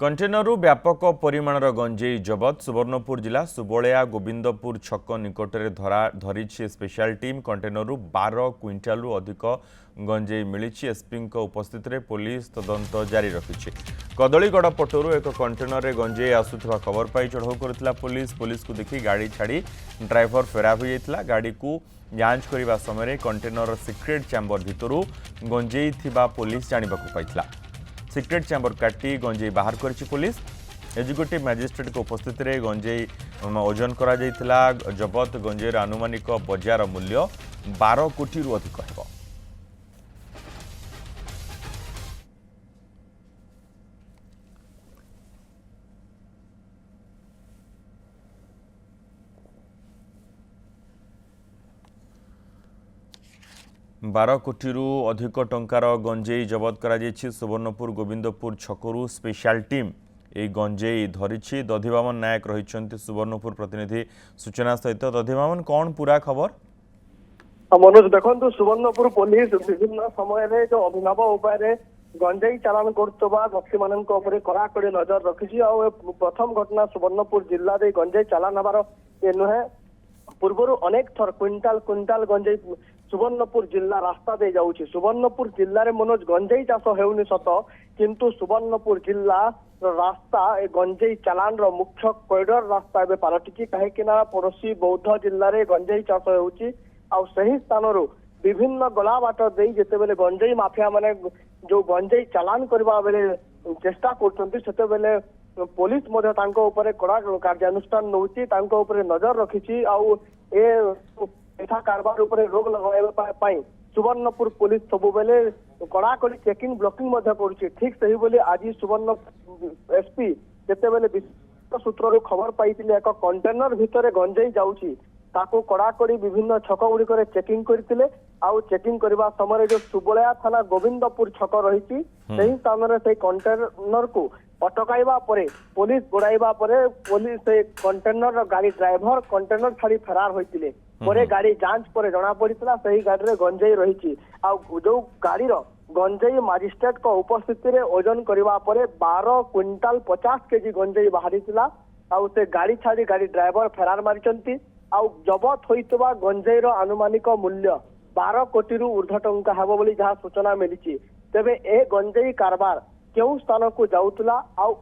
Container व्यापक परिमाणर गंजेई जबत सुवर्णपुर जिला सुबलिया गोविंदपुर छक निकटरे धरी स्पेशल टीम कंटेनरु 12 क्विंटालु अधिक गंजेई मिली। एसपी उपस्थित रे पुलिस तदंत जारी रखी। कदलीगढ़ पटरु एक कंटेनर रे गंजेई आसुथिबा खबर पाई चढ़ाऊ करथिला पुलिस को देखि गाड़ी छाड़ी ड्राइवर फेरार हो जाइतिला। गाड़ी को जांच करने समय कंटेनर सिक्रेट चैम्बर भितरु गंजेई थिबा पुलिस जानिबाकु पाइतिला। सिक्रेट चैम्बर काटी गंजेई बाहर करिछि पुलिस। एजुकेटिव मैजिस्ट्रेट को उपस्थित रे गंजेई ओजन करा जाइतिला। जबत गंजेईर आनुमानिक बजार मूल्य 12 कोटी रु अधिक हेबो। बारह कोटी रु अधिक टंकार गंजेई जबत करा सुवर्णपुर गोविंदपुर छकरू स्पेशल टीम ए गंजेई धरी। दधिवामन नायक रही सुवर्णपुर प्रतिनिधि सूचना सहित। दधिवामन कौन पूरा खबर? मनोज देखो सुवर्णपुर पुलिस विभिन्न समय जो अभिनव उपाय गंजेई चालान करुवा व्यक्ति मान कड़ाकड़ी नजर रखी। प्रथम घटना सुवर्णपुर जिले में गंजेई चालान हबार ये नुहे। पूर्वर अनेक थर क्विंटाल क्विंटाल गंजेई सुवर्णपुर जिला रास्ता दे जाऊँगी। सुवर्णपुर जिले में मनोज गंजेई चाष होनी सत किंतु सुवर्णपुर जिला रास्ता ए गंजेई चालान रो मुख्य कॉरिडोर रास्ता ए पलटि कहीं पड़ोशी बौद्ध जिले में गंजेई चाष होही स्थान विभिन्न गला बाट दे जितेबले गंजेई माफिया माने जो गंजेई चालान करबा बेले चेष्टा करते पुलिस कड़ा कार्यानुष्ठान नौची नजर रखी। ऐसा कारबार उपरे रोक लगाइबा सुवर्णपुर पुलिस सबु बेले कड़ाकड़ी चेकिंग ब्लॉकिंग करुच्ची। ठीक सही बोली आज सुवर्ण एसपी जितेबले सूत्र खबर पाई एक कंटेनर भितर गंजेई जाऊँगी ताकू कड़ाकड़ी विभिन्न छक गुड़िक चेकिंग करते। चेकिंग करने समय जो सुबलिया थाना गोविंदपुर छक रही स्थान से कंटेनर को अटकाइबा परे पुलिस गोड़ाइबा परे पुलिस से कंटेनर गाड़ी ड्राइवर कंटेनर छाड़ी फेरार होते परे गाड़ी जांच पर जना पड़ा से गाड़ी में गंजेई रही। जो गाड़ी गंजेई मजिस्ट्रेट को उपस्थिति में ओजन करने पर 12 क्विंटाल 50 केजी गंजेई बाहरी से गाड़ी छाड़ी गाड़ी ड्राइवर फेरार मारी। जबत होइतबा गंजेईर आनुमानिक मूल्य 12 कोटी रु ऊर्ध्व टंका हेबो बोली जहाँ सूचना मिली। तेबे ए गंजेई कारबार क्यों स्थान को जाउतला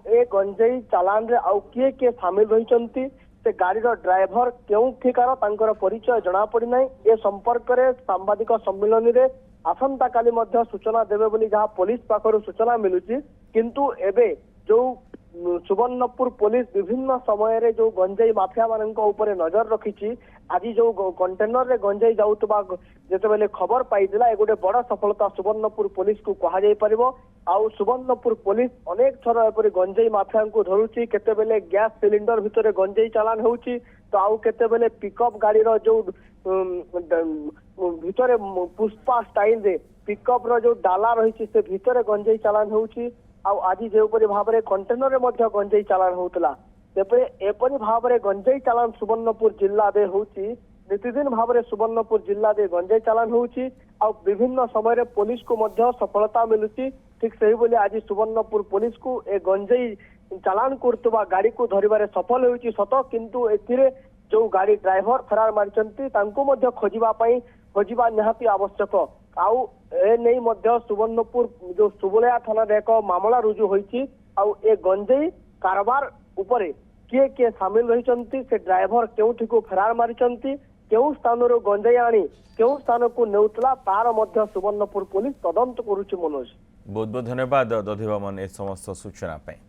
ए गंजेई चालान रे किए किए सामिल रही से गाड़ी ड्राइवर क्यों ठिकार तांकर परिचय जना पड़ी ना। ए संपर्क में सांबादिक सम्मिलन में आसंता काली मध्य सूचना देवे बोली जहाँ पुलिस पाखर सूचना मिलुची। किंतु एबे जो सुवर्णपुर पुलिस विभिन्न समय जो गंजेई माफिया मान नजर रखी। आज जो कंटेनर रे गंजेई जाउतबा जेतेबेले खबर पाइला ए गोटे बड़ सफलता सुवर्णपुर पुलिस को कहा जाय परिबो। सुवर्णपुर पुलिस अनेक थर एपरि गंजेई माफिया को धरुची। केतेबेले गैस सिलिंडर भितर गंजेई चालान होउची तो आउ केतेबेले पिकअप गाड़ी रो जो भितर पुष्पा स्टाइल रे पिकअप रो जो डाला रही से भितर गंजेई चालान होउची। आज जो भाव में कंटेनर में गंजेई चालान होता एपरी भाव में गंजेई चालान सुवर्णपुर जिला में होची। नितिदिन भाव में सुवर्णपुर जिला में गंजेई चालान होची। विभिन्न समय पुलिस को सफलता मिलुची। ठीक सही बोले आज सुवर्णपुर पुलिस को ए गंजेई चालान करतुबा गाड़ी को धरिबारे सफल होची सत किंतु एथिरे जो गाड़ी ड्राइवर फेरार मारिचंती तांको खोजिबा निहाती आवश्यक। ए नहीं सुवर्णपुर जो सुबलिया थाना एक मामला रुजु होईची। ए गंजेई कारबार उपरे किए किए सामिल रही से ड्राइवर केउठी को फेरार मारिचंती केउ स्थान गंजेई आनी केउ स्थान को नेउतला तार मध्य सुवर्णपुर पुलिस तदंत करुची। मनोज बहुत बहुत धन्यवाद दधिवामन ए समस्त सूचना पे।